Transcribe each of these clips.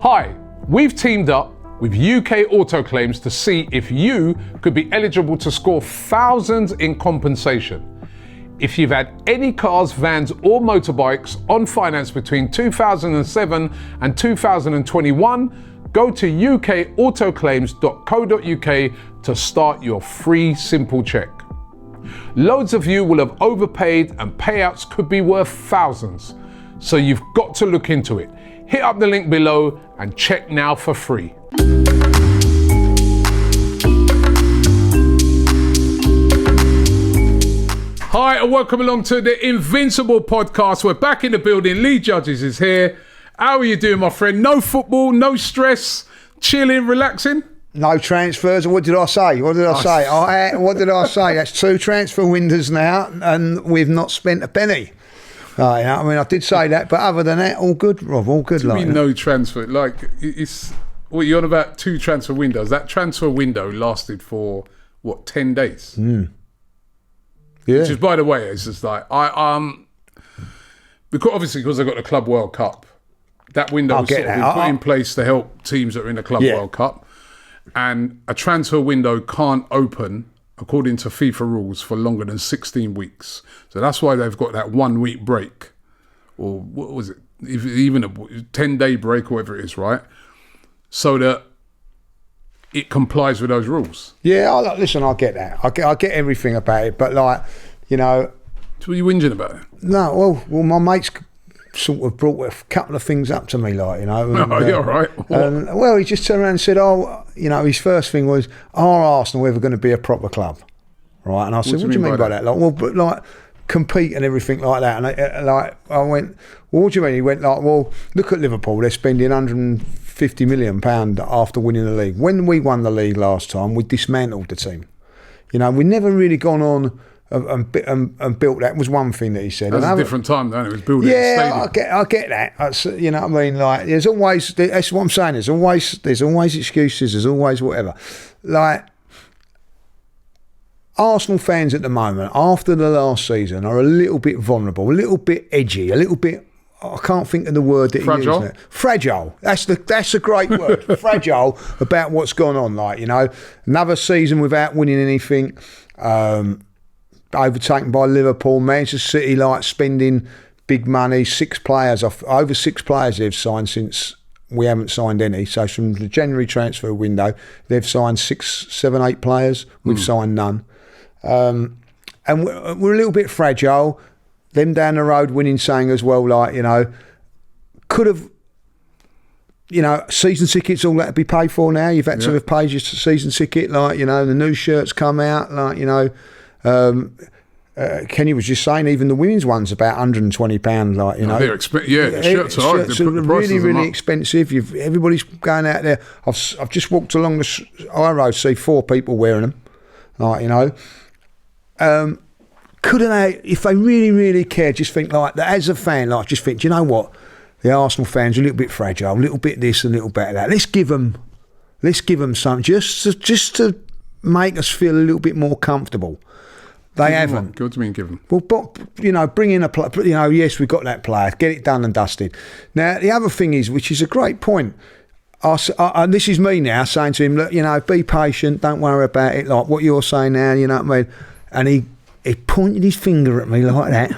Hi, we've teamed up with UK Auto Claims to see if you could be eligible to score thousands in compensation. If you've had any cars, vans or motorbikes on finance between 2007 and 2021, go to ukautoclaims.co.uk to start your free simple check. Loads of you will have overpaid and payouts could be worth thousands, so you've got to look into it. Hit up the link below and check now for free. Hi and welcome along to the Invincible podcast. We're back in the building. Lee Judges is here. How are you doing, my friend? No football, no stress, chilling, relaxing? No transfers. What did I say? What did I say? What did I say? That's 2 transfer windows now and we've not spent a penny. Right, I mean, I did say that, but other than that, all good, Rob, all good. What do you mean no transfer? Like, it's... Well, you're on about 2 transfer windows. That transfer window lasted for, 10 days? Mm. Yeah. Which is, by the way, it's just like, because I got the Club World Cup, that window was sort of been put in place to help teams that are in the Club World Cup. And a transfer window can't open, according to FIFA rules, for longer than 16 weeks. So that's why they've got that 1 week break, or what was it, even a 10-day break or whatever it is, right? So that it complies with those rules. Yeah, listen, I get that. I get everything about it, but So what are you whinging about it? No, well, my mates sort of brought a couple of things up to me, And, yeah, all right. Well, he just turned around and said, his first thing was, are Arsenal ever going to be a proper club? Right, and I said, what do you mean by that? Compete and everything like that. And I went, well, what do you mean? He went look at Liverpool. They're spending £150 million after winning the league. When we won the league last time, we dismantled the team. We never really gone on and built that. Was one thing that he said. That was a different time, though. It was building a stadium. I get that. That's, you know what I mean? There's always, that's what I'm saying. There's always excuses. There's always whatever. Arsenal fans at the moment, after the last season, are a little bit vulnerable, a little bit edgy, a little bit, I can't think of the word that fragile. He used. Fragile. That's a great word. Fragile about what's gone on. Another season without winning anything, overtaken by Liverpool, Manchester City, spending big money, over 6 players they've signed since we haven't signed any. So from the January transfer window, they've signed 6, 7, 8 players. We've signed none. And we're a little bit fragile. Them down the road winning, saying as well, could have, season tickets all that to be paid for now. You've had to have paid your season ticket, the new shirts come out, Kenny was just saying even the women's one's about £120, They're the shirts are really expensive. Everybody's going out there. I've just walked along the high road, see 4 people wearing them, couldn't they, if they really, really care, just think as a fan, just think, do you know what? The Arsenal fans are a little bit fragile, a little bit this, a little bit of that. Let's give them something just to make us feel a little bit more comfortable. They haven't. What do you mean give them? Well, bring in a player. Yes, we've got that player. Get it done and dusted. Now, the other thing is, which is a great point, and this is me now saying to him, look, be patient, don't worry about it, like what you're saying now, you know what I mean? And he pointed his finger at me like that.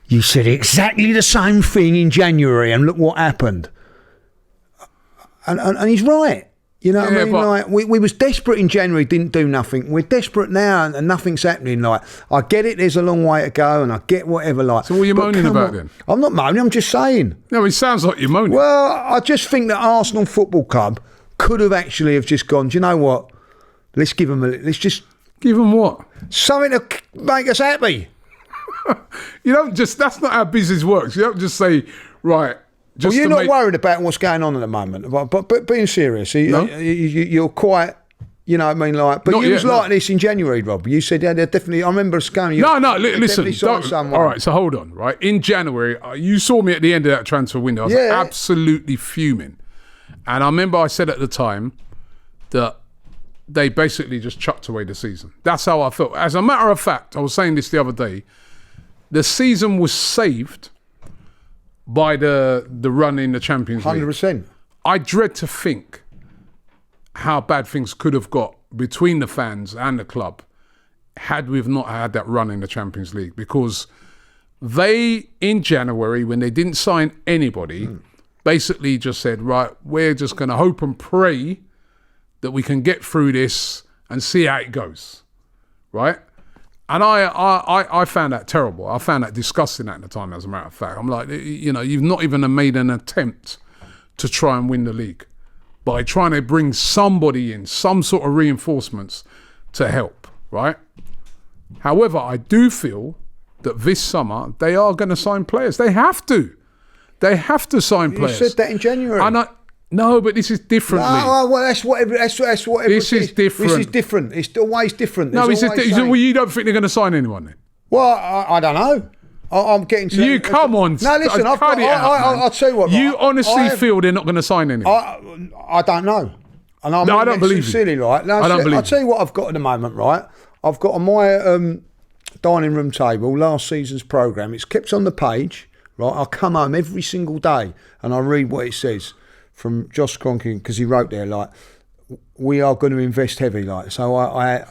You said exactly the same thing in January and look what happened. And he's right. You know what I mean? We was desperate in January, didn't do nothing. We're desperate now and nothing's happening. I get it, there's a long way to go and I get whatever. So what are you moaning about then? I'm not moaning, I'm just saying. No, it sounds like you're moaning. Well, I just think that Arsenal Football Club could have actually have just gone, do you know what? Let's give them Give them what? Something to make us happy. You don't that's not how business works. You don't just say, right. You're not worried about what's going on at the moment, but being serious, you're quite, you know what I mean? But you was like this in January, Rob. You said, yeah, they're definitely, I remember us going. Listen. All right, so hold on, right? In January, you saw me at the end of that transfer window. I was absolutely fuming. And I remember I said at the time that they basically just chucked away the season. That's how I felt. As a matter of fact, I was saying this the other day, the season was saved by the run in the Champions League. 100%. I dread to think how bad things could have got between the fans and the club had we not had that run in the Champions League, because they, in January, when they didn't sign anybody, basically just said, right, we're just going to hope and pray that we can get through this and see how it goes, right? And I found that terrible. I found that disgusting at the time, as a matter of fact. I'm like, you've not even made an attempt to try and win the league by trying to bring somebody in, some sort of reinforcements to help, right? However, I do feel that this summer they are going to sign players. They have to. They have to sign players. You said that in January. No, but this is different. No, well, that's what. This is different. This is different. It's always different. No, well, you don't think they're going to sign anyone then? Well, I don't know. I'm getting to... You come on. No, listen, I'll tell you what. You honestly feel they're not going to sign anyone? I don't know. And I don't believe you. Silly, right? No, I don't believe I'll tell you what I've got at the moment, right? I've got on my dining room table last season's programme. It's kept on the page, right? I come home every single day and I read what it says from Josh Kroenke, because he wrote there, like, we are going to invest heavy, like. So I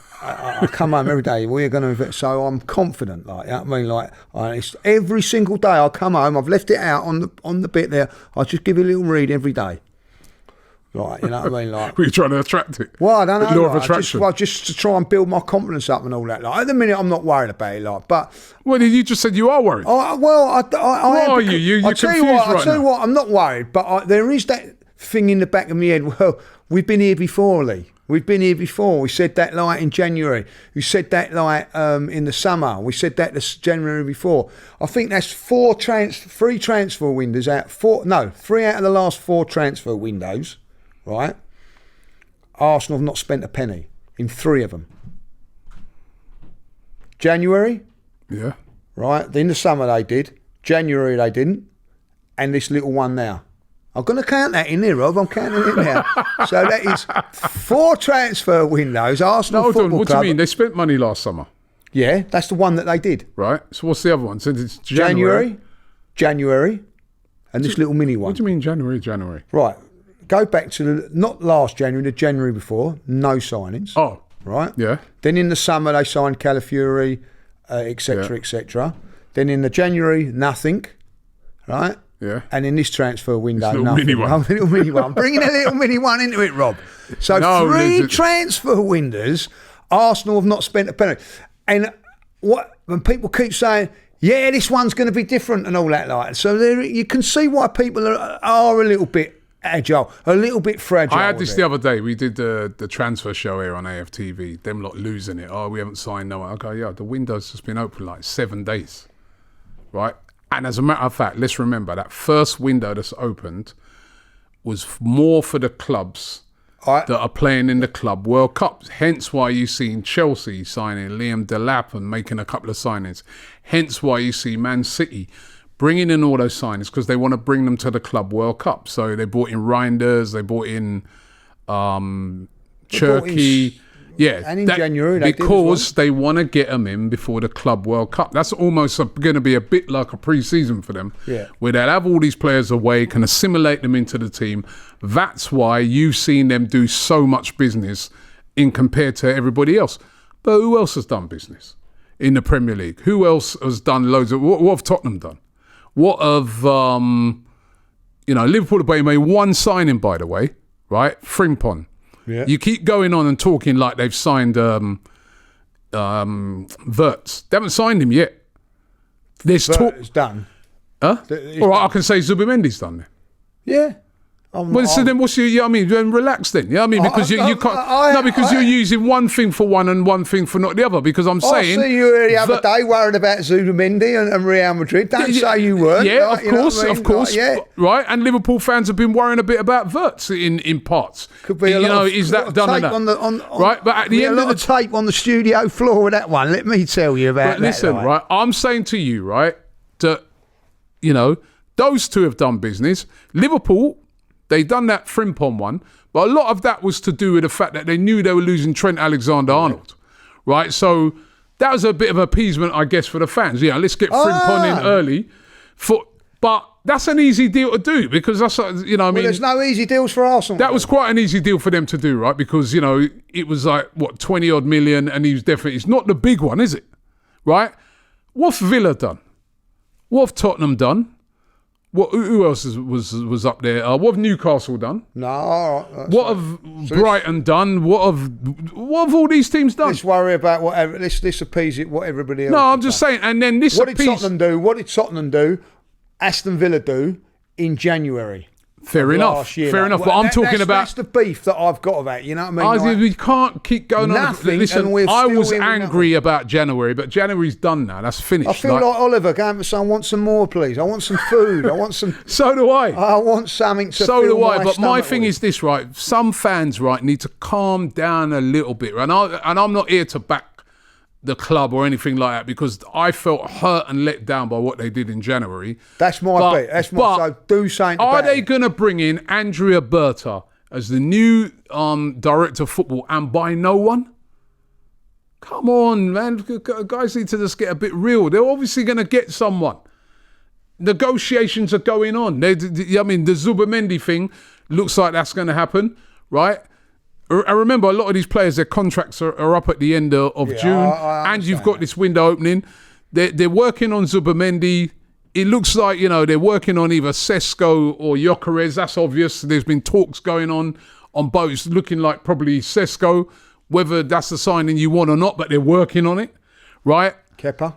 come home every day, we are going to invest. So I'm confident, like, you know what I mean? Like, it's every single day I come home, I've left it out on the bit there, I just give it a little read every day. Like, you know what I mean? Like, were you trying to attract it? Well, I don't know. Law of attraction. Just to try and build my confidence up and all that. Like, at the minute, I'm not worried about it. Like, but well, you just said you are worried. Why are you? You're confused right now. I'll tell you what. I'm not worried, but there is that thing in the back of my head. Well, we've been here before, Lee. We've been here before. We said that like in January. We said that like in the summer. We said that this January before. I think that's three transfer windows out. 3 out of the last 4 transfer windows. Right, Arsenal have not spent a penny in 3 of them. January, yeah, right. In the summer they did. January they didn't, and this little one now. I'm going to count that in there, Rob. I'm counting it now. So that is 4 transfer windows. Arsenal Football Club. What do you mean? They spent money last summer. Yeah, that's the one that they did. Right. So what's the other one? Since it's January, and this little mini one. What do you mean January? Right. Go back to not last January, the January before, no signings. Oh. Right? Yeah. Then in the summer, they signed Calafiori, etc., etc. Then in the January, nothing. Right? Yeah. And in this transfer window, little nothing. Mini one. Little mini one. I'm bringing a little mini one into it, Rob. So 3 transfer windows, Arsenal have not spent a penny. And when people keep saying, yeah, this one's going to be different and all that, like, so you can see why people are a little bit agile, a little bit fragile. I had this the other day. We did the transfer show here on AFTV. Them lot losing it. Oh, we haven't signed no one. I go, yeah, the window's just been open like 7 days, right? And as a matter of fact, let's remember that first window that's opened was more for the clubs that are playing in the Club World Cup. Hence why you've seen Chelsea signing Liam Delap and making a couple of signings. Hence why you see Man City bringing in all those signings, because they want to bring them to the Club World Cup. So they brought in Reinders, they brought in Cherky. Yeah, and in January they because they want to get them in before the Club World Cup. That's almost going to be a bit like a pre-season for them, where they'll have all these players away, can assimilate them into the team. That's why you've seen them do so much business in compared to everybody else. But who else has done business in the Premier League? Who else has done loads of... What have Tottenham done? What have... Liverpool have made one signing, by the way, right? Frimpong. Yeah. You keep going on and talking like they've signed Wirtz. They haven't signed him yet. There's talk. It's done. Huh? All right, I can say Zubimendi's done it. Yeah. So then what's your... You know what I mean? Then relax then. You know what I mean? Because you can't... because you're using one thing for one and one thing for not the other. Because I'm saying... I see you the other day worried about Zubimendi and Real Madrid. Don't say you weren't. Yeah, like, of course. Right? And Liverpool fans have been worrying a bit about Wirtz in parts. Could be is that done or that? Right? But at the end of the tape on the studio floor with that one. Let me tell you about that. Listen, right? I'm saying to you, right, that, those two have done business. Liverpool... They done that Frimpong one, but a lot of that was to do with the fact that they knew they were losing Trent Alexander-Arnold, right? So that was a bit of appeasement, I guess, for the fans. Yeah, let's get Frimpong in early. But that's an easy deal to do because that's, you know, I mean, there's no easy deals for Arsenal. That was quite an easy deal for them to do, right? Because, you know, it was like, what, 20 odd million, and it's not the big one, is it? Right? What have Villa done? What have Tottenham done? Who else was up there? What have Newcastle done? No. What have Brighton done? What have all these teams done? Let's worry about whatever. Let's appease it. What everybody else. No, I'm just saying. And then this. What did Tottenham do? Aston Villa do in January. Fair enough. But I'm talking about... That's the beef that I've got about, you know what I mean? We can't keep going on. Listen, I was angry about January, but January's done now. That's finished. I feel like Oliver going to say, I want some more, please. I want some food. I want some... So do I. I want something to So fill do I. my But my stomach thing with. is this, right? Some fans, right, need to calm down a little bit. And I'm not here to back the club or anything like that because I felt hurt and let down by what they did in January. That's my bit. So do something about Are they going to bring in Andrea Berta as the new director of football and buy no one? Come on, man. Guys need to just get a bit real. They're obviously going to get someone. Negotiations are going on. I mean, the Zubamendi thing looks like that's going to happen, right? I remember a lot of these players, their contracts are up at the end of June, and you've got this window opening. They're working on Zubamendi. It looks like, you know, they're working on either Šeško or Gyökeres. That's obvious. There's been talks going on both. It's looking like probably Šeško, whether that's the signing you want or not, but they're working on it, right? Kepa.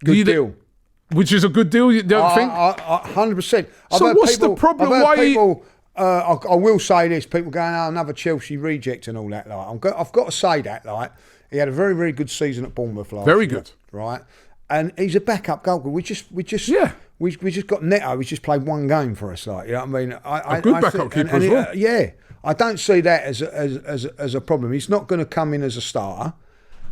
Good deal. Which is a good deal, you don't think? 100%. So what's the problem? I will say this: people going, "Oh, another Chelsea reject" and all that. Like, I've got to say that. Like, he had a very, very good season at Bournemouth last year. Very good, right? And he's a backup goalkeeper. We just got Neto. He's just played one game for us. Like, you know what I mean? A good backup keeper as well. Yeah, I don't see that as a problem. He's not going to come in as a starter,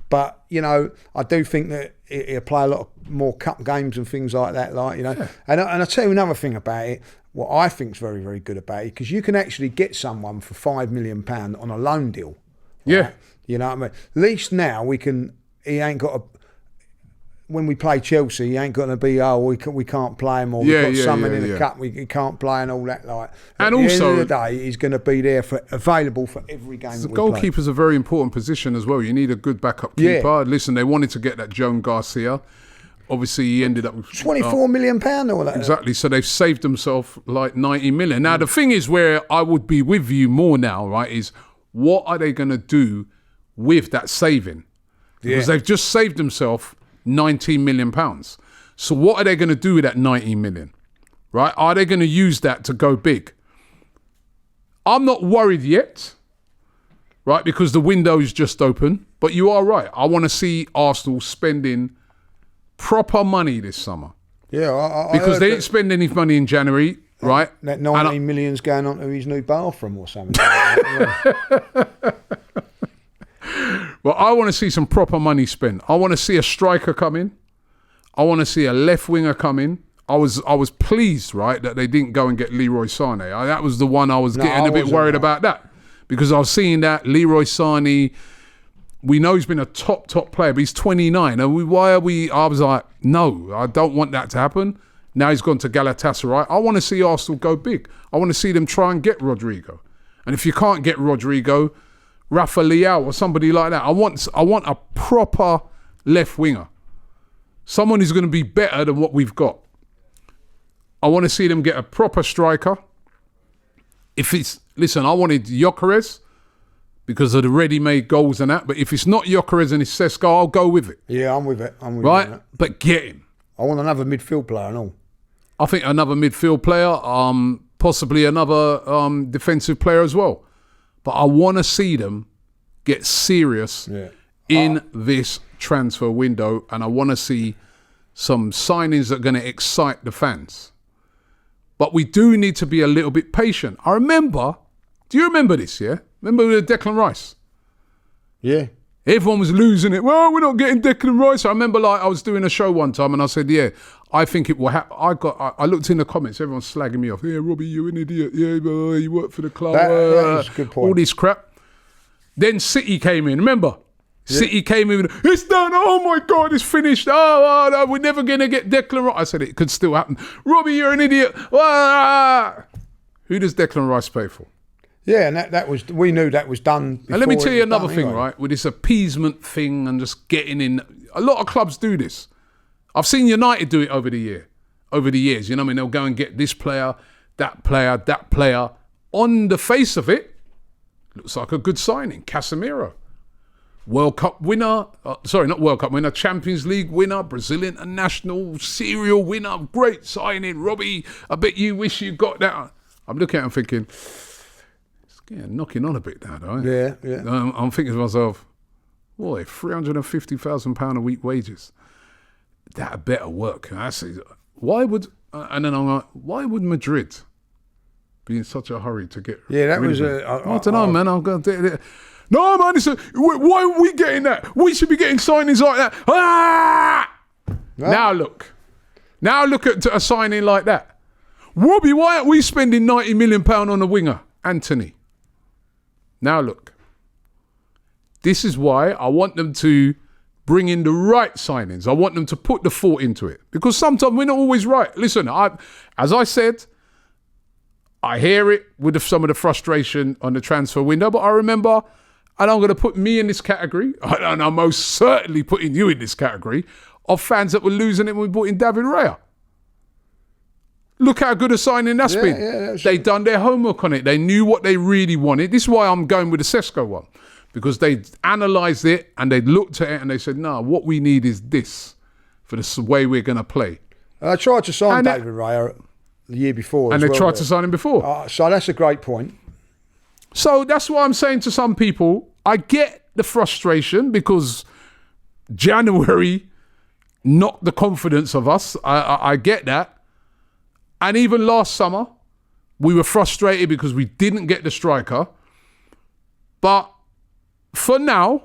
but you know, I do think that he'll play a lot more cup games and things like that. Like, you know, yeah. And I'll tell you another thing about it. What I think is very, very good about it, because you can actually get someone for £5 million on a loan deal. Right? Yeah. You know what I mean? At least now he ain't got when we play Chelsea, he ain't going to be, we can't play him, or we've got someone in the cup, he can't play and all that. Like, and at the also, end of the day, he's going to be there available for every game. The goalkeeper's a very important position as well. You need a good backup keeper. Yeah. Listen, they wanted to get that Joan Garcia. Obviously, he ended up with £24 million or that. Exactly. So they've saved themselves like 90 million. Now, the thing is where I would be with you more now, right, is what are they going to do with that saving? Because they've just saved themselves £19 million. So what are they going to do with that 90 million? Right? Are they going to use that to go big? I'm not worried yet, right, because the window is just open. But you are right. I want to see Arsenal spending proper money this summer. Yeah, because they didn't spend any money in January, right? That 19 million's going on to his new bathroom or something. Well, I want to see some proper money spent. I want to see a striker come in. I want to see a left winger come in. I was pleased, right, that they didn't go and get Leroy Sané. That was the one I was getting a bit worried about that, because I was seeing that Leroy Sané. We know he's been a top player, but he's 29. I was like, no, I don't want that to happen. Now he's gone to Galatasaray. I want to see Arsenal go big. I want to see them try and get Rodrigo. And if you can't get Rodrigo, Rafa Leao or somebody like that. I want a proper left winger. Someone who's going to be better than what we've got. I want to see them get a proper striker. Listen, I wanted Gyökeres, because of the ready-made goals and that. But if it's not Gyökeres and it's Šeško, I'll go with it. Yeah, I'm with it. Right? But get him. I want another midfield player and all. I think another midfield player, possibly another defensive player as well. But I want to see them get serious in this transfer window, and I want to see some signings that are going to excite the fans. But we do need to be a little bit patient. Do you remember this, yeah? Remember with Declan Rice? Yeah. Everyone was losing it. Well, we're not getting Declan Rice. I remember I was doing a show one time and I said, I think it will happen. I looked in the comments, everyone's slagging me off. Yeah, Robbie, you're an idiot. Yeah, you work for the club. That is a good point. All this crap. Then City came in, remember? City came in with, it's done, oh my God, it's finished. Oh, no, we're never going to get Declan Rice. I said, it could still happen. Robbie, you're an idiot. Ah! Who does Declan Rice play for? Yeah, and that was, we knew that was done. And let me tell you another thing, right? With this appeasement thing and just getting in. A lot of clubs do this. I've seen United do it over the years. You know what I mean? They'll go and get this player, that player, that player. On the face of it, looks like a good signing. Casemiro. World Cup winner. Sorry, not World Cup winner. Champions League winner. Brazilian international serial winner. Great signing. Robbie, I bet you wish you got that. I'm looking at him thinking, yeah, knocking on a bit now, though. Yeah. I'm thinking to myself, boy, £350,000 a week wages. That better work. Why would? And then I'm like, why would Madrid be in such a hurry to get? Yeah, that was I don't know, man. I'm going to do it. No, man. Why are we getting that? We should be getting signings like that. Ah! No. Now look at a signing like that. Robbie, why aren't we spending £90 million on a winger, Anthony? Now look, this is why I want them to bring in the right signings. I want them to put the thought into it. Because sometimes we're not always right. Listen, as I said, I hear it with some of the frustration on the transfer window, but I remember, and I'm going to put me in this category, and I'm most certainly putting you in this category, of fans that were losing it when we brought in David Raya. Look how good a signing that's been. Yeah, they done their homework on it. They knew what they really wanted. This is why I'm going with the Šeško one. Because they analysed it and they looked at it and they said, no, what we need is this for the way we're going to play. I tried to sign David Raya the year before. And they tried to sign him before. So that's a great point. So that's why I'm saying to some people, I get the frustration because January knocked the confidence of us. I get that. And even last summer, we were frustrated because we didn't get the striker. But for now,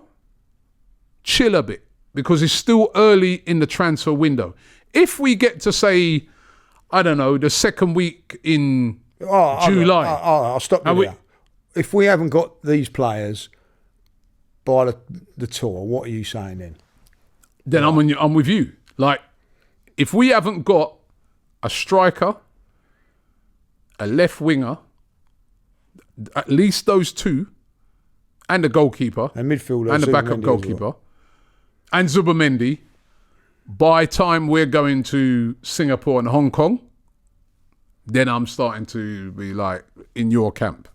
chill a bit because it's still early in the transfer window. If we get to say, I don't know, the second week in July. I'll stop you there. If we haven't got these players by the tour, what are you saying then? Then I'm with you. Like, if we haven't got a striker, a left winger, at least those two, and a goalkeeper, a midfielder, and a backup goalkeeper, and Zubimendi, by time we're going to Singapore and Hong Kong, then I'm starting to be like in your camp.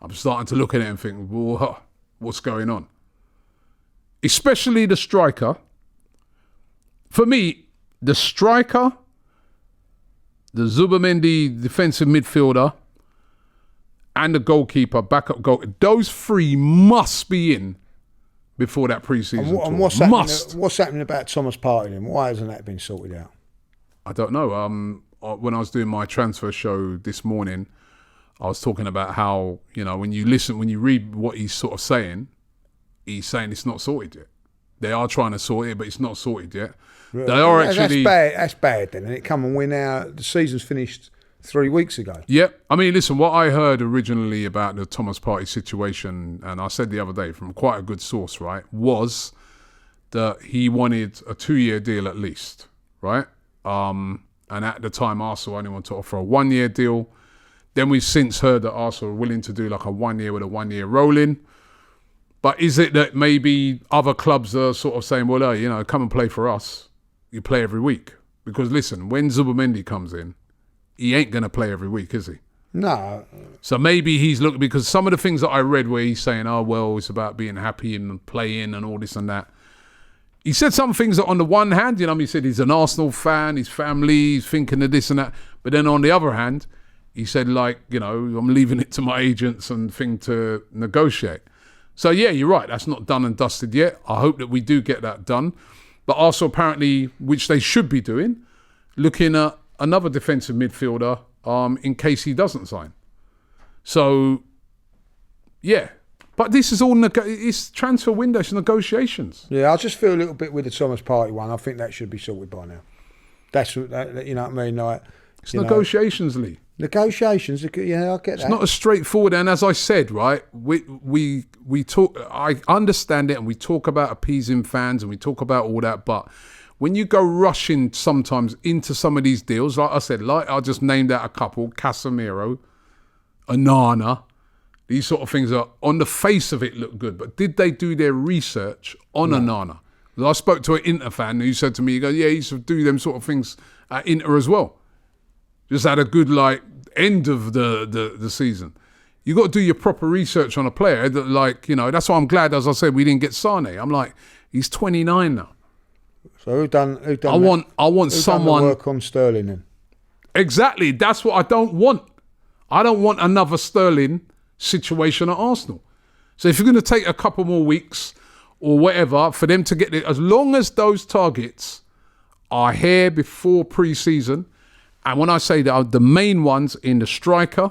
I'm starting to look at it and think, whoa, what's going on? Especially the striker. For me, the striker, the Zubimendi defensive midfielder, and the goalkeeper, backup goal, those three must be in before that pre-season tour. And what's happening about Thomas Partey then? Why hasn't that been sorted out? I don't know. When I was doing my transfer show this morning, I was talking about how, when you read what he's sort of saying, he's saying it's not sorted yet. They are trying to sort it, but it's not sorted yet. Really? They are actually... That's bad then. And it come and we're now... The season's finished 3 weeks ago. Yep. I mean, listen, what I heard originally about the Thomas Partey situation, and I said the other day from quite a good source, right, was that he wanted a 2-year deal at least, right? And at the time, Arsenal only wanted to offer a 1-year deal. Then we've since heard that Arsenal are willing to do like a 1 year with a 1 year rolling. But is it that maybe other clubs are sort of saying, well, come and play for us. You play every week. Because listen, when Zubimendi comes in, he ain't going to play every week, is he? No. So maybe he's looking, because some of the things that I read where he's saying, it's about being happy and playing and all this and that. He said some things that on the one hand, he said he's an Arsenal fan, his family, he's thinking of this and that. But then on the other hand, he said, I'm leaving it to my agents and thing to negotiate. So, yeah, you're right. That's not done and dusted yet. I hope that we do get that done. But also apparently, which they should be doing, looking at another defensive midfielder in case he doesn't sign. So, yeah. But this is all it's transfer window, it's negotiations. Yeah, I just feel a little bit with the Thomas Partey one. I think that should be sorted by now. That's, you know what I mean? It's negotiations, Lee. Negotiations, I get that. It's not as straightforward. And as I said, right, we talk. I understand it, and we talk about appeasing fans, and we talk about all that. But when you go rushing sometimes into some of these deals, like I said, like I just named out a couple, Casemiro, Onana, these sort of things are on the face of it look good. But did they do their research on Onana? I spoke to an Inter fan who said to me, he goes, yeah, he used to do them sort of things at Inter as well. Just had a good end of the season. You got to do your proper research on a player that that's why I'm glad, as I said, we didn't get Sane. I'm like, he's 29 now. So who done I want someone done the work on Sterling then. Exactly. That's what I don't want. I don't want another Sterling situation at Arsenal. So if you're going to take a couple more weeks or whatever for them to get it, as long as those targets are here before pre-season. And when I say that, the main ones in the striker,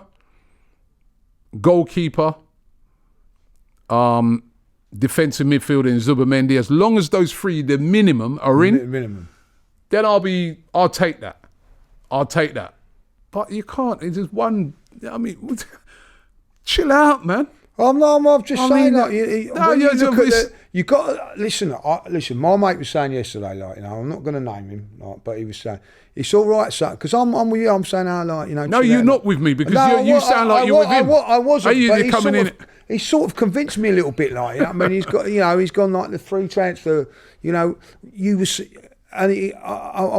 goalkeeper, defensive midfielder in Zubimendi, as long as those three, the minimum, are in, then I'll take that. I'll take that. But you can't. It's just one. I mean, chill out, man. I'm just saying that. You got listen. Listen, my mate was saying yesterday, I'm not going to name him, but he was saying it's all right, son, because I'm with you. I'm saying, no, you're not with me because you sound like you're with him. I wasn't. You're coming in. He sort of convinced me a little bit, I mean, he's got, he's gone like the free transfer. You was. And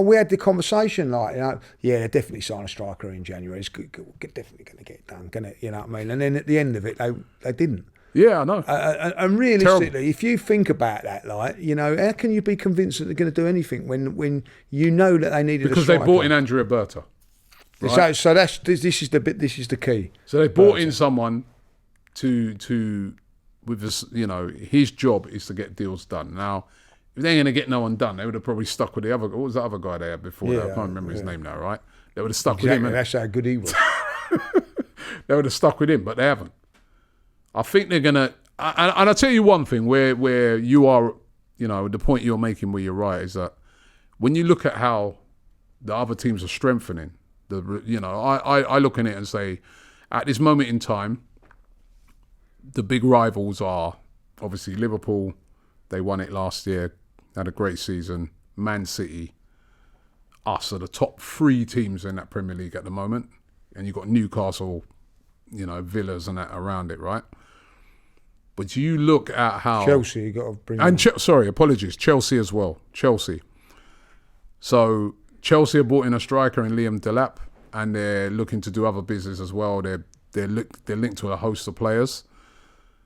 we had the conversation they're definitely sign a striker in January. It's definitely going to get done, can it? You know what I mean? And then at the end of it, they didn't. Yeah, I know. And realistically, terrible. If you think about that, how can you be convinced that they're going to do anything when you know that they needed because a striker? They bought in Andrea Berta. Right? So this is the key. So they bought in someone to with this, his job is to get deals done. Now, if they ain't going to get no one done, they would have probably stuck with the other. What was the other guy they had before? I can't remember his name now, right? They would have stuck with him. That's how good he was. They would have stuck with him, but they haven't. I think they're going to... And I'll tell you one thing, where you are, the point you're making where you're right is that when you look at how the other teams are strengthening, I look at it and say, at this moment in time, the big rivals are obviously Liverpool. They won it last year. Had a great season. Man City, us are the top three teams in that Premier League at the moment. And you've got Newcastle, Villas and that around it, right? But you look at how... Chelsea, you got to bring... And Chelsea as well. Chelsea. So Chelsea have bought in a striker in Liam Delap, and they're looking to do other business as well. They're linked to a host of players.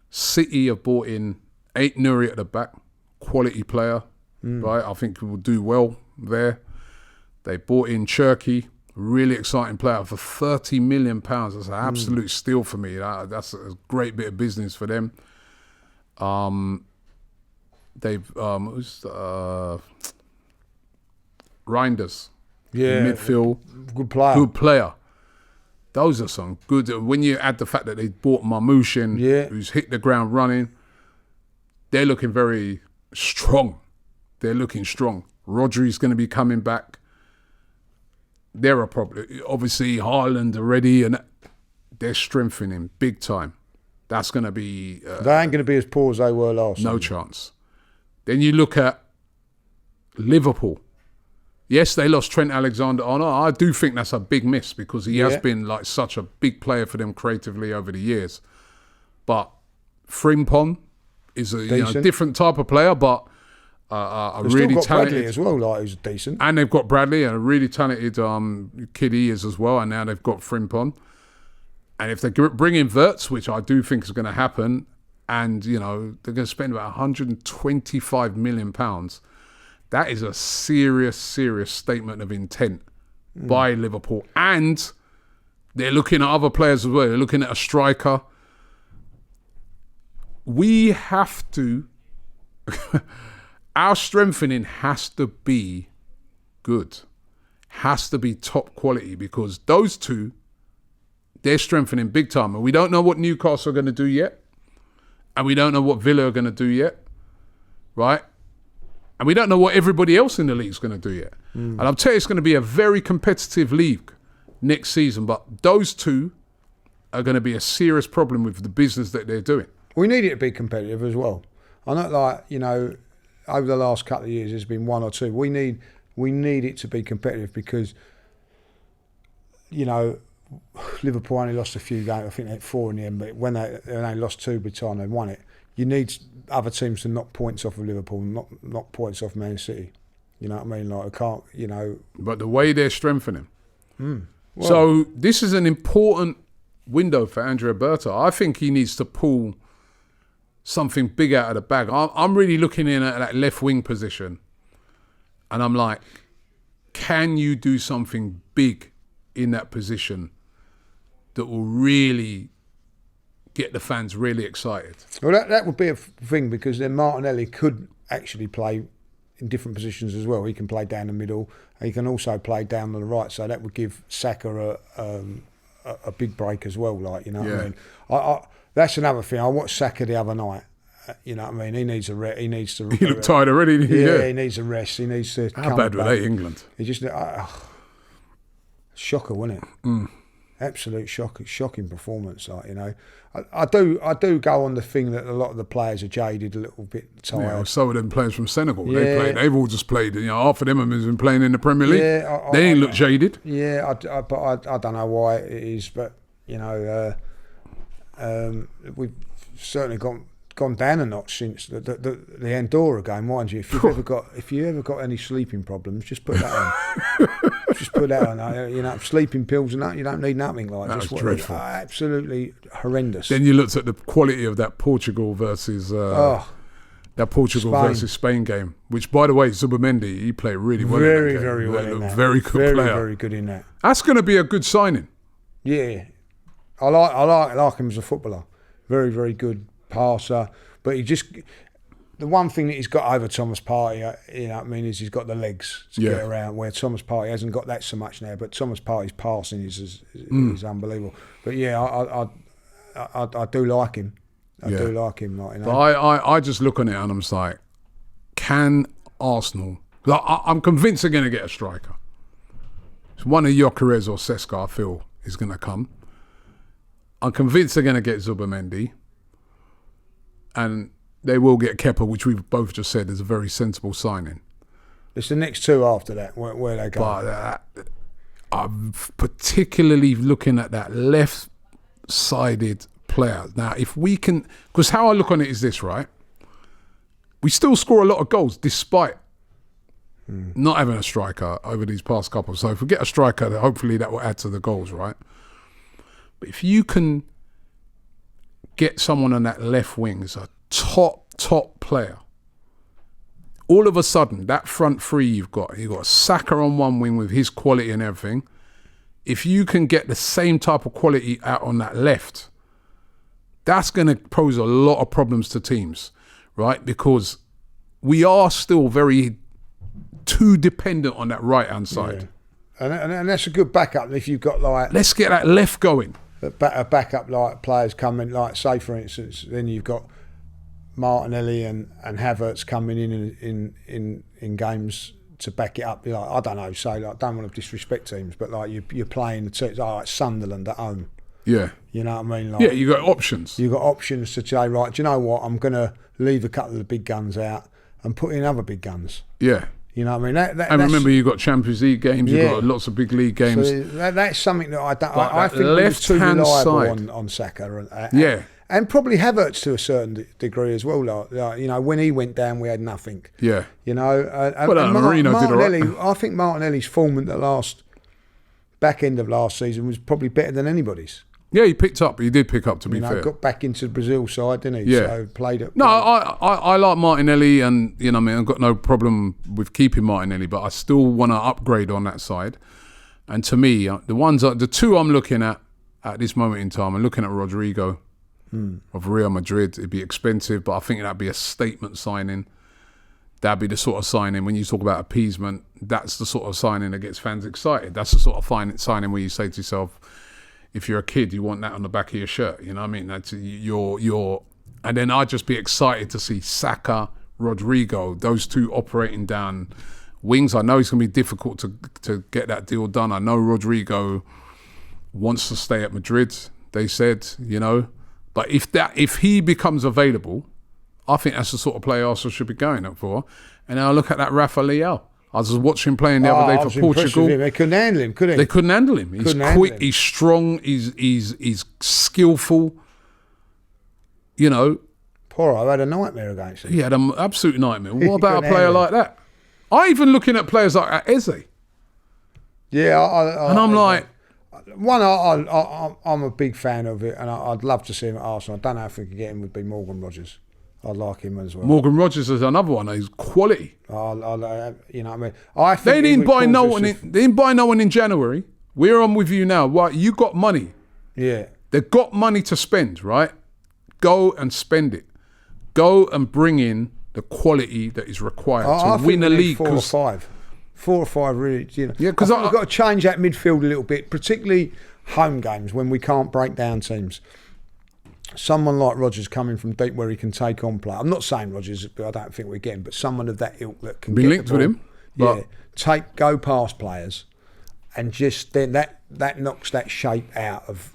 City have bought in Nuri at the back, quality player, right? I think he will do well there. They bought in Cherky, really exciting player for £30 million. That's an absolute steal for me. That's a great bit of business for them. They've Reinders, midfield, good player. Those are some good. When you add the fact that they bought Marmouche, who's hit the ground running. They're looking very strong. They're looking strong. Rodri's going to be coming back. They're a problem. Obviously, Haaland already, and they're strengthening big time. That's going to be... they ain't going to be as poor as they were last No chance. Then you look at Liverpool. Yes, they lost Trent Alexander-Arnold. I do think that's a big miss because he has been such a big player for them creatively over the years. But Frimpong is a different type of player, but a really talented... Bradley as well, who's decent. And they've got Bradley, and a really talented kid he is as well, and now they've got Frimpong. And if they bring in Wirtz, which I do think is going to happen, and, they're going to spend about £125 million, that is a serious, serious statement of intent by Liverpool. And they're looking at other players as well. They're looking at a striker. We have to... our strengthening has to be good. Has to be top quality because those two, they're strengthening big time. And we don't know what Newcastle are going to do yet. And we don't know what Villa are going to do yet. Right? And we don't know what everybody else in the league is going to do yet. And I'll tell you, it's going to be a very competitive league. next season. But those two are going to be a serious problem with the business that they're doing. We need it to be competitive as well. I know, like, you know, over the last couple of years, there's been one or two. We need it to be competitive because, you know, Liverpool only lost a few games. I think they had 4 in the end, but when they lost 2 by the time they won it, you need other teams to knock points off of Liverpool, knock points off Man City. You know what I mean? Like, I can't, you know. But the way they're strengthening. Well, so this is an important window for Andrea Berta. I think he needs to pull something big out of the bag. I'm really looking in at that left wing position, and I'm like, can you do something big in that position that will really get the fans really excited? Well, that would be a thing, because then Martinelli could actually play in different positions as well. He can play down the middle. He can also play down on the right. So that would give Saka a big break as well. Like, you know what I mean? That's another thing. I watched Saka the other night. You know what I mean? He needs a rest. He needs to. He looked tired already. Didn't he? Yeah, he needs a rest. He needs to. How bad were they, England? He just shocker, wasn't it? Absolute shocking performance. Like, you know, I do go on the thing that a lot of the players are jaded, a little bit tired. Yeah, some of them players from Senegal, they've all just played. You know, half of them have been playing in the Premier League. Yeah, they ain't look jaded. Yeah, but I don't know why it is, but you know, we've certainly gone down a notch since the Andorra game, mind you. If you ever got any sleeping problems, just put that on. Just put that on. You know, sleeping pills and that. You don't need nothing like that. That was dreadful. Absolutely horrendous. Then you looked at the quality of that Portugal versus versus Spain game, which, by the way, Zubimendi, he played really well. Very, very well in that. Very good player. Very good in that. That's going to be a good signing. Yeah, I like him as a footballer. Very, very good passer, but the one thing that he's got over Thomas Partey, you know what I mean, is he's got the legs to get around, where Thomas Partey hasn't got that so much now. But Thomas Partey's passing is unbelievable. But yeah, I do like him. I do like him. Like, you know. But I just look on it and I'm just like, can Arsenal? Like, I'm convinced they're going to get a striker. So one of Gyökeres or Šeško, I feel, is going to come. I'm convinced they're going to get Zubimendi. And they will get Kepa, which we've both just said is a very sensible signing. It's the next two after that where they go. But I'm particularly looking at that left-sided player. Now, if we can... Because how I look on it is this, right? We still score a lot of goals despite not having a striker over these past couple. So if we get a striker, hopefully that will add to the goals, right? But if you can get someone on that left wing as a top player, all of a sudden that front three you've got Saka on one wing with his quality and everything. If you can get the same type of quality out on that left, that's going to pose a lot of problems to teams, right? Because we are still too dependent on that right hand side. And that's a good backup if you've got like... Let's get that left going. A backup, like players coming, like say for instance, then you've got Martinelli and Havertz coming in games to back it up. You're like, I don't know, say like, don't want to disrespect teams, but like you're playing the teams like Sunderland at home. Yeah, you know what I mean. Like, yeah, you got options. You got options to say, right, do you know what? I'm going to leave a couple of the big guns out and put in other big guns. Yeah. You know what I mean? And remember, you've got Champions League games, you've got lots of big league games. So that's something that I think we're too reliable on Saka. And probably Havertz to a certain degree as well. Like, you know, when he went down, we had nothing. Yeah. You know, Marino did all right. I think Martinelli's form at the back end of last season was probably better than anybody's. Yeah, he did pick up, to be fair. Got back into the Brazil side, didn't he? Yeah. So played it. No, I like Martinelli, and you know, I mean, I've got no problem with keeping Martinelli, but I still want to upgrade on that side. And to me, the two I'm looking at this moment in time, I'm looking at Rodrigo of Real Madrid. It'd be expensive, but I think that'd be a statement signing. That'd be the sort of signing, when you talk about appeasement, that's the sort of signing that gets fans excited. That's the sort of signing where you say to yourself, if you're a kid, you want that on the back of your shirt. You know what I mean? That's your. And then I'd just be excited to see Saka, Rodrigo, those two operating down wings. I know it's going to be difficult to get that deal done. I know Rodrigo wants to stay at Madrid. They said, but if he becomes available, I think that's the sort of player Arsenal should be going up for. And now look at that Rafa Leão. I was just watching him playing the other day for Portugal. They couldn't handle him, could they? They couldn't handle him. He's quick, he's strong, he's skillful. Poor, I had a nightmare against him. He had an absolute nightmare. What about a player like that? I even looking at players like Eze. Yeah, and I'm like... I'm a big fan of it, and I'd love to see him at Arsenal. I don't know if we could get him, would be Morgan Rogers. I'd like him as well. Morgan Rogers is another one. He's quality. You know what I mean? I think they didn't buy no one. They didn't buy no one in January. We're on with you now. Right? You got money. Yeah. They've got money to spend. Right? Go and spend it. Go and bring in the quality that is required to win a league. 4 or 5. 4 or 5 really. Yeah, because we've got to change that midfield a little bit, particularly home games when we can't break down teams. Someone like Rodgers coming from deep where he can take on play. I'm not saying Rodgers, but I don't think we're getting, but someone of that ilk that can be linked with him. Yeah, go past players, and just then that knocks that shape out of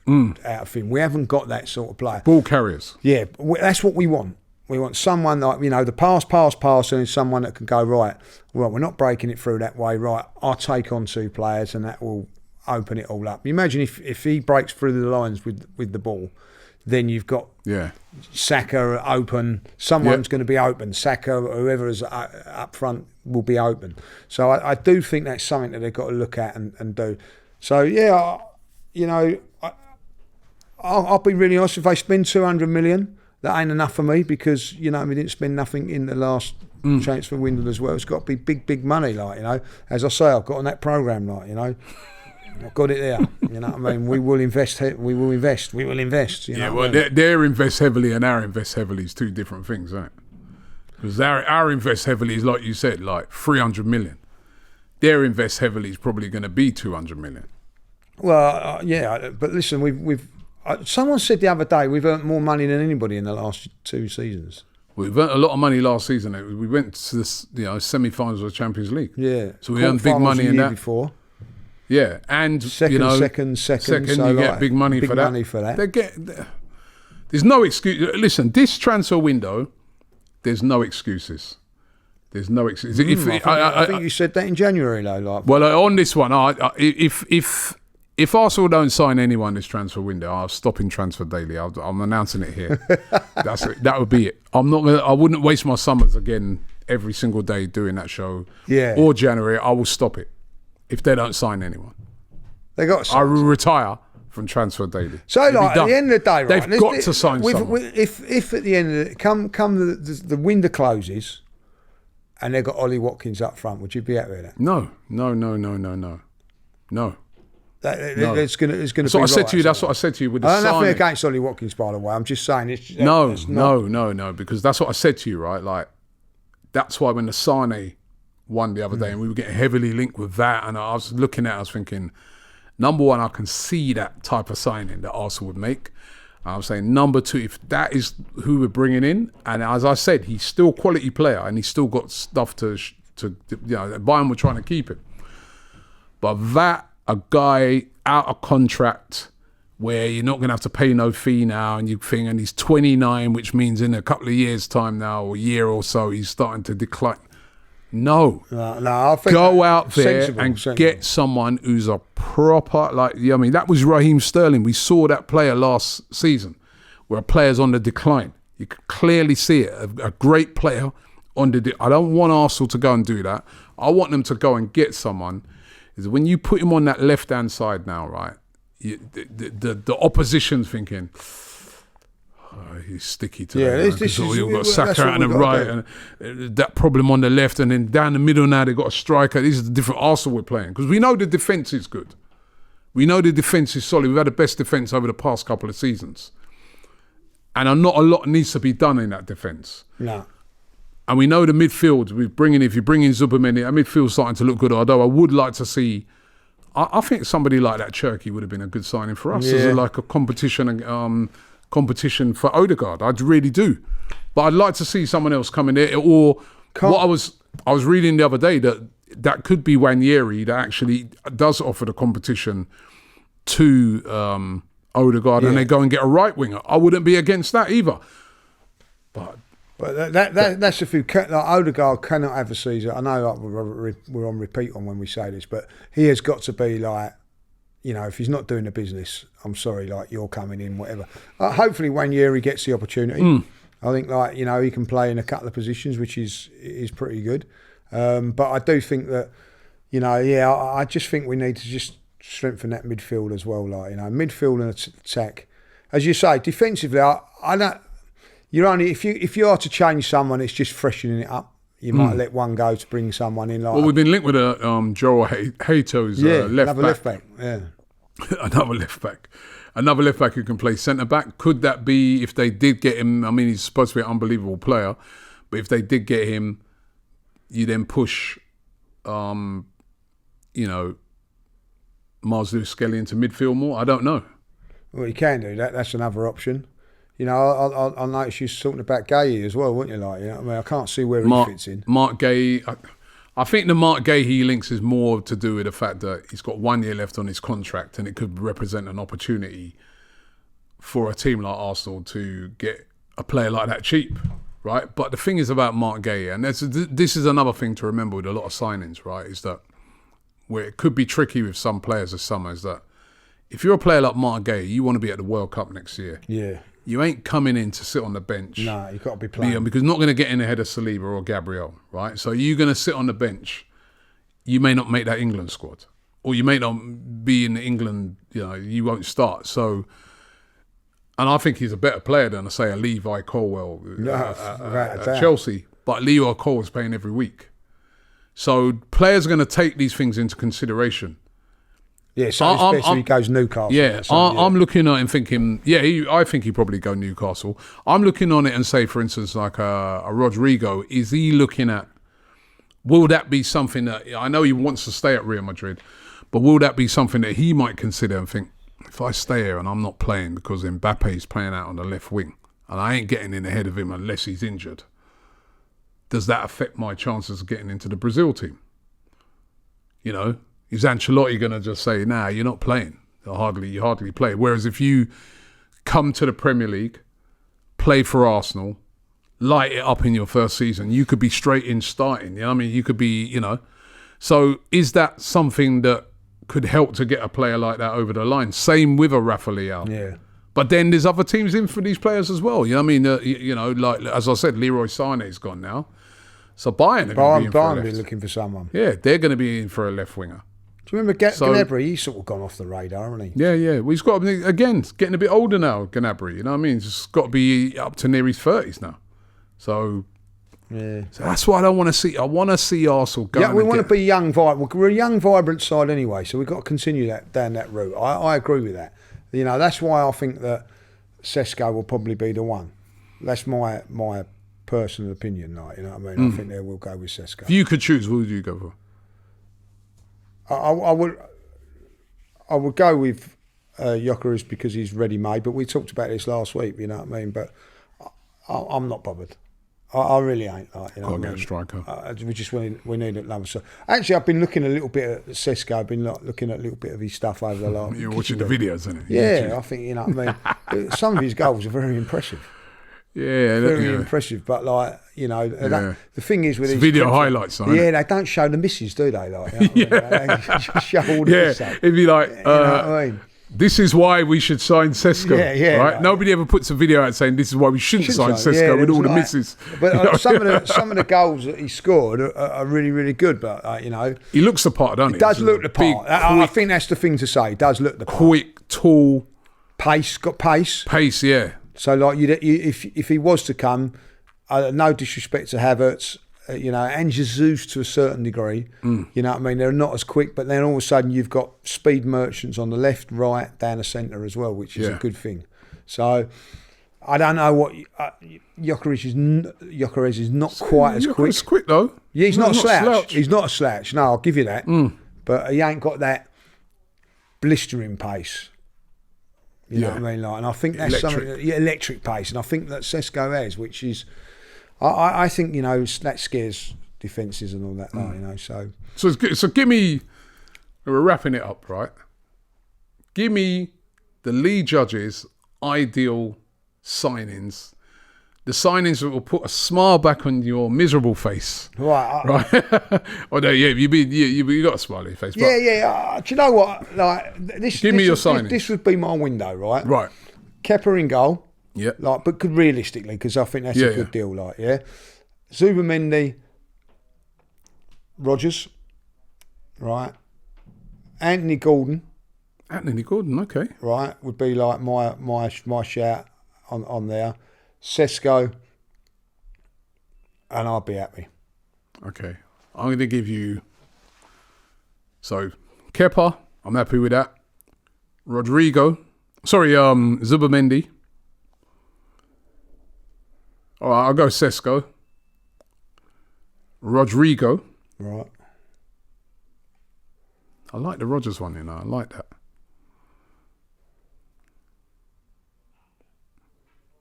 him. We haven't got that sort of player. Ball carriers. Yeah, that's what we want. We want someone like, the pass, and someone that can go, right, we're not breaking it through that way, right, I'll take on 2 players and that will open it all up. Imagine if he breaks through the lines with the ball, then you've got Saka open, someone's going to be open, Saka, whoever is up front will be open. So I do think that's something that they've got to look at and do. So, I'll be really honest, if they spend 200 million, that ain't enough for me because, we didn't spend nothing in the last transfer window as well. It's got to be big money, As I say, I've got on that programme, I've got it there. You know what I mean? We will invest. We will invest. Their invest heavily and our invest heavily is 2 different things, right? Because our invest heavily is, like you said, like 300 million. Their invest heavily is probably going to be 200 million. Well, but listen, we've someone said the other day we've earned more money than anybody in the last 2 seasons. We've earned a lot of money last season. We went to the semi-finals of the Champions League. Yeah, so we earned big money in that. Before. Yeah, and second, so you get big money for that. There's no excuse. Listen, this transfer window, there's no excuses. There's no excuses. I think you said that in January, though. Well, on this one, if Arsenal don't sign anyone this transfer window, I'll stop in Transfer Daily. I'm announcing it here. That would be it. I wouldn't waste my summers again every single day doing that show. Yeah. Or January, I will stop it. If they don't sign anyone, I will retire from Transfer Daily. So, at the end of the day, right, they've got to sign someone. If at the end of it, come the window closes, and they've got Ollie Watkins up front, would you be happy with that? No. It's going to be. That's what I said to you. That's what I said to you with the signing. Nothing against Ollie Watkins, by the way. I'm just saying. No, because that's what I said to you, right? Like, that's why when the Sane won the other day, and we were getting heavily linked with that, and I was looking at it, I was thinking, number one, I can see that type of signing that Arsenal would make. I was saying, number 2, if that is who we're bringing in, and as I said, he's still a quality player, and he's still got stuff to Bayern were trying to keep him. But that, a guy out of contract, where you're not going to have to pay no fee now, and you think, and he's 29, which means in a couple of years' time now, or a year or so, he's starting to decline. No, I think go out there and get someone who's a proper, that was Raheem Sterling. We saw that player last season, where a player's on the decline. You can clearly see it. A great player on the. I don't want Arsenal to go and do that. I want them to go and get someone. Is when you put him on that left-hand side now, right? The opposition's thinking, he's sticky to that. You've got Saka on the right, and that problem on the left, and then down the middle now they've got a striker. These are the different Arsenal we're playing, because we know the defence is good. We know the defence is solid. We've had the best defence over the past couple of seasons, and not a lot needs to be done in that defence. No. And we know the midfield. If you bring in Zuberman, our midfield's starting to look good. Although I would like to see, I think somebody like that Cherky would have been a good signing for us as a competition for Odegaard. I really do, but I'd like to see someone else come in there. Or what I was reading the other day that could be Wanyeri that actually does offer the competition to Odegaard and they go and get a right winger. I wouldn't be against that either. But that's the thing. Like Odegaard cannot have a season. I know like, we're on repeat on when we say this, but he has got to be like, you know, if he's not doing the business, I'm sorry, like you're coming in, whatever. Hopefully, one year he gets the opportunity. I think, like, you know, he can play in a couple of positions, which is pretty good. But I do think that, you know, I just think we need to just strengthen that midfield as well. Like, you know, midfield and attack. As you say, defensively, I don't. You're only if you are to change someone, it's just freshening it up. You might let one go to bring someone in. Like, well, we've been linked with Joel Hato's left back. Yeah, Another left back who can play centre back. Could that be if they did get him? I mean, he's supposed to be an unbelievable player, but if they did get him, you then push, you know, Mars Lewis Skelly into midfield more. I don't know. Well, you can do that. That's another option. You know, I noticed you talking about Gay as well, weren't you? Like, you know, I mean, I can't see where he fits in. Mark Gay, I think the Mark Gay links is more to do with the fact that he's got 1 year left on his contract, and it could represent an opportunity for a team like Arsenal to get a player like that cheap, right? But the thing is about Mark Gay, and this is another thing to remember with a lot of signings, right? Is that where it could be tricky with some players this summer is that if you're a player like Mark Gay, you want to be at the World Cup next year. Yeah. You ain't coming in to sit on the bench. No, you've got to be playing. Because not going to get in ahead of Saliba or Gabriel, right? So you're going to sit on the bench. You may not make that England squad. Or you may not be in England, you know, you won't start. So, and I think he's a better player than, say, a Levi Colwell at Chelsea. But Levi Colwell's playing every week. So players are going to take these things into consideration. Yeah, so especially he goes Newcastle. Yeah, I'm looking at it and thinking, I think he'd probably go Newcastle. I'm looking on it and say, for instance, like a Rodrigo, is he looking at, will that be something that, I know he wants to stay at Real Madrid, but will that be something that he might consider and think, if I stay here and I'm not playing because Mbappe's playing out on the left wing and I ain't getting in ahead of him unless he's injured, does that affect my chances of getting into the Brazil team? You know? Is Ancelotti going to just say, nah, you're not playing? You hardly play. Whereas if you come to the Premier League, play for Arsenal, light it up in your first season, you could be straight in starting. You know what I mean? You could be, you know. So is that something that could help to get a player like that over the line? Same with a Rafa Leao. Yeah. But then there's other teams in for these players as well. You know what I mean? You know, like as I said, Leroy Sané's gone now. So Bayern are going to be in for a left. Bayern looking for someone. Yeah, they're going to be in for a left winger. Do you remember Gnabry? He's sort of gone off the radar, hasn't he? Yeah. Well, he's got, again, getting a bit older now, Gnabry. You know what I mean? He's got to be up to near his 30s now. So that's what I don't want to see. I want to see Arsenal go. Yeah, we want to be young, vibrant. We're a young, vibrant side anyway, so we've got to continue down that route. I agree with that. You know, that's why I think that Šeško will probably be the one. That's my personal opinion. Like, you know what I mean? I think they will go with Šeško. If you could choose, who would you go for? I would go with Gyökeres because he's ready-made, but we talked about this last week, you know what I mean? But I'm not bothered. I really ain't. Like, you know, Got to get a striker. We need another. So actually, I've been looking a little bit at Šeško. I've been looking at a little bit of his stuff over the last. You're watching the videos, isn't it? Yeah, I think, you know what I mean. Some of his goals are very impressive. Yeah, very impressive. But like, you know, the thing is with these video highlights, they don't show the misses, do they? Like, you know what I mean? They just show all the stuff. It'd be like, you know what I mean? This is why we should sign Šeško. Yeah, right? Nobody ever puts a video out saying this is why we shouldn't sign Šeško with all the misses. But some of the goals that he scored are really, really good. But you know, he looks the part, doesn't he? He does look the part. I think that's the thing to say. He does look the part. Quick, tall, got pace. Pace, yeah. So like, if he was to come, no disrespect to Havertz, you know, and Jesus to a certain degree, you know what I mean? They're not as quick, but then all of a sudden you've got speed merchants on the left, right, down the centre as well, which is a good thing. So I don't know what Gyökeres is not quite as quick. He's quick though. Yeah, he's not a slouch. He's not a slouch. No, I'll give you that. But he ain't got that blistering pace. You know what I mean? Like, and I think that's electric pace, and I think that Šeško has, which is, I think, you know, that scares defences and all that, like, you know. So give me. We're wrapping it up, right? Give me the league judges' ideal signings. The signings that will put a smile back on your miserable face. Right. Oh, no, yeah, you got a smiley face. Yeah. Do you know what? Like this. Give me your signings. This would be my window, right? Right. Kepa in goal. Yeah. Like, but good realistically, because I think that's a good deal. Like, yeah. Zubimendi, Rodgers, right? Anthony Gordon, okay. Right, would be like my shout on there. Šeško, and I'll be happy. Okay. I'm going to give you... So, Kepa, I'm happy with that. Zubimendi. All right, I'll go Šeško. Rodrigo. Right. I like the Rodgers one, I like that.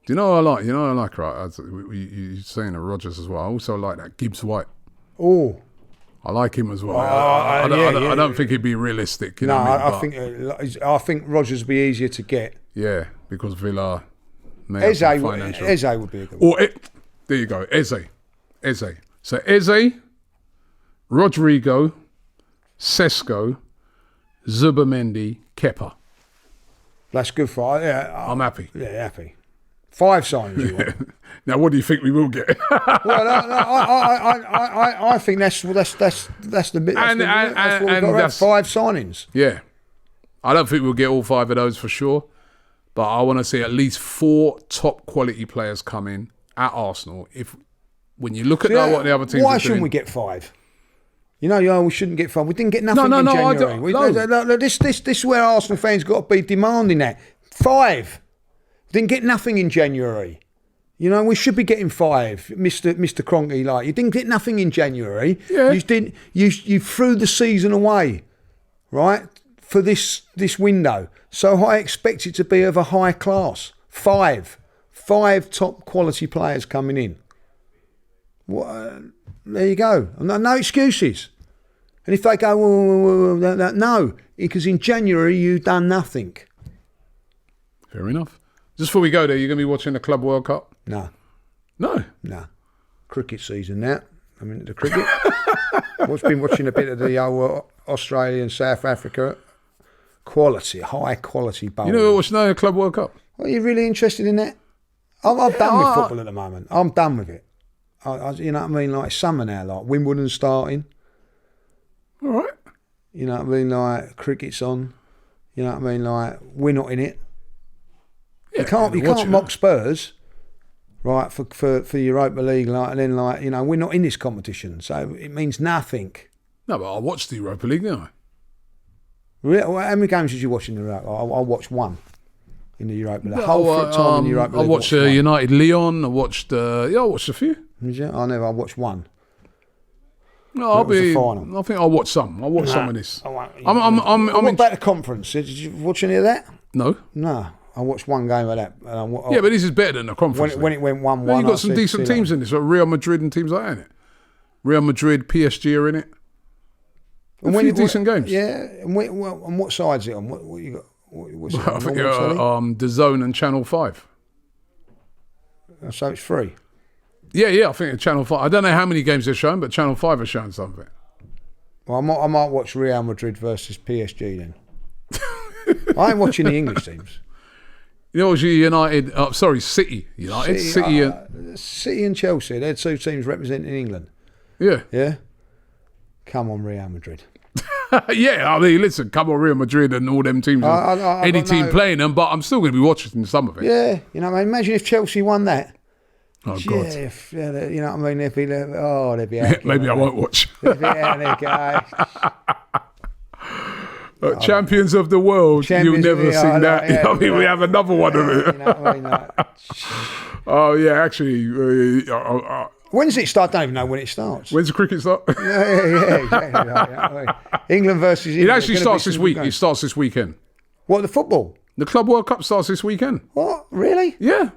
Do you know what I like? Right? You're saying the Rodgers as well. I also like that Gibbs White. Oh. I like him as well. I don't think he'd be realistic. I think Rodgers would be easier to get. Yeah, because Villa may Eze have financial. Eze would be a good one. There you go, Eze. So Eze, Rodrigo, Šeško, Zubimendi, Kepa. That's good for I'm happy. Yeah, happy. 5 signings you want. Now, what do you think we will get? Well, I think that's the bit. That's what we've got to have, 5 signings. Yeah, I don't think we'll get all 5 of those for sure, but I want to see at least 4 top quality players come in at Arsenal. When you look at what the other teams are doing, why shouldn't we get 5? We shouldn't get 5. We didn't get nothing in January. This is where Arsenal fans got to be demanding that 5. Didn't get nothing in January. We should be getting 5, Mr. Kroenke. Like, you didn't get nothing in January. Yeah. You threw the season away, right, for this window. So I expect it to be of a high class. 5 top quality players coming in. There you go. No excuses. And if they go, no, because in January you done nothing. Fair enough. Just before we go there, you're going to be watching the Club World Cup? No. No? No. Cricket season now. I'm into the cricket. I've been watching a bit of the Australia and South Africa. High quality bowling. You know what's no Club World Cup? Are you really interested in that? I'm done with football at the moment. I'm done with it. You know what I mean? Like summer now, like Wimbledon starting. All right. You know what I mean? Like cricket's on. You know what I mean? Like we're not in it. Yeah, you can't mock Spurs, right? For Europa League, like, and then we're not in this competition, so it means nothing. No, but I watched the Europa League, didn't I? Really? Well, how many games did you watch in the Europa? I watched 1 in the Europa League. The whole time in the Europa League. I watched United Leon. I watched a few. Did you? I watched 1. No, I think I'll watch some. I'll watch some of this. What about the conference? Did you watch any of that? No. I watched 1 game of that. Yeah, but this is better than the conference. When it went 1-1. You've got some decent teams in this, like Real Madrid and teams like that, innit? Real Madrid, PSG are in it. A few decent games. Yeah, and what side's it on? What you got? What's it on? I think DAZN and Channel 5. So it's free? Yeah, I think it's Channel 5. I don't know how many games they're showing, but Channel 5 are showing something. Well, I might watch Real Madrid versus PSG then. I ain't watching the English teams. You know, United. City. United. City and Chelsea. They're 2 teams representing England. Yeah. Come on, Real Madrid. Yeah, I mean, listen, come on, Real Madrid and all them teams. Any team playing them, but I'm still going to be watching some of it. Yeah, imagine if Chelsea won that. Oh, God. Yeah, you know what I mean? They'd be out. Maybe I won't watch. They'd be out there, guys. Champions of the world, you've never seen that. We have another one of it. You know what I mean? Oh, yeah, actually. When does it start? I don't even know when it starts. When's the cricket start? Yeah, exactly. Right. England versus England. It actually starts this week. It starts this weekend. What, the football? The Club World Cup starts this weekend. What? Really? Yeah.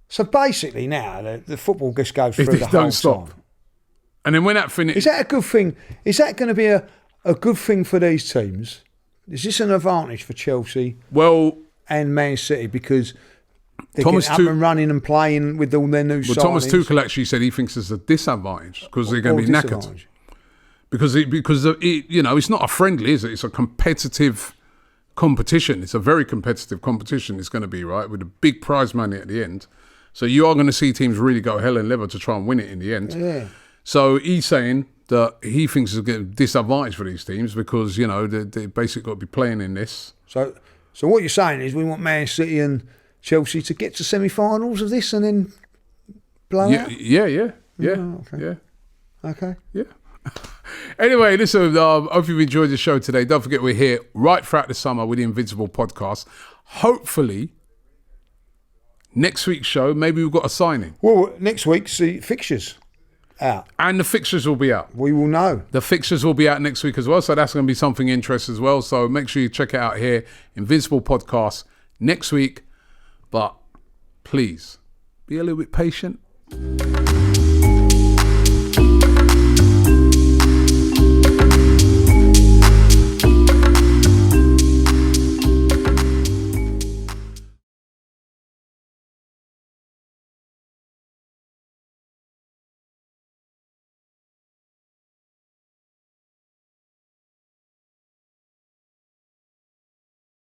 So basically now, the football just goes through the whole don't stop. time. And then when that finishes... Is that a good thing? Is that going to be a good thing for these teams is this an advantage for Chelsea? Well, and Man City because they get up and running and playing with all their new signings. Thomas Tuchel actually said he thinks it's a disadvantage because they're going to be knackered. Because it's not a friendly, is it? It's a competitive competition. It's a very competitive competition. It's going to be, right, with a big prize money at the end. So you are going to see teams really go hell and leather to try and win it in the end. Yeah. So he's saying that he thinks it's a disadvantage for these teams because they basically got to be playing in this. So what you're saying is we want Man City and Chelsea to get to semi-finals of this and then blow out? Yeah. Oh, okay. Yeah. Okay. Yeah. Anyway, listen, hope you've enjoyed the show today. Don't forget we're here right throughout the summer with the Invincible podcast. Hopefully, next week's show, maybe we've got a signing. Well, next week's the fixtures out. And the fixtures will be out. We will know. The fixtures will be out next week as well, so that's going to be something interesting as well. So make sure you check it out here, Invincible podcast, next week. But please, be a little bit patient.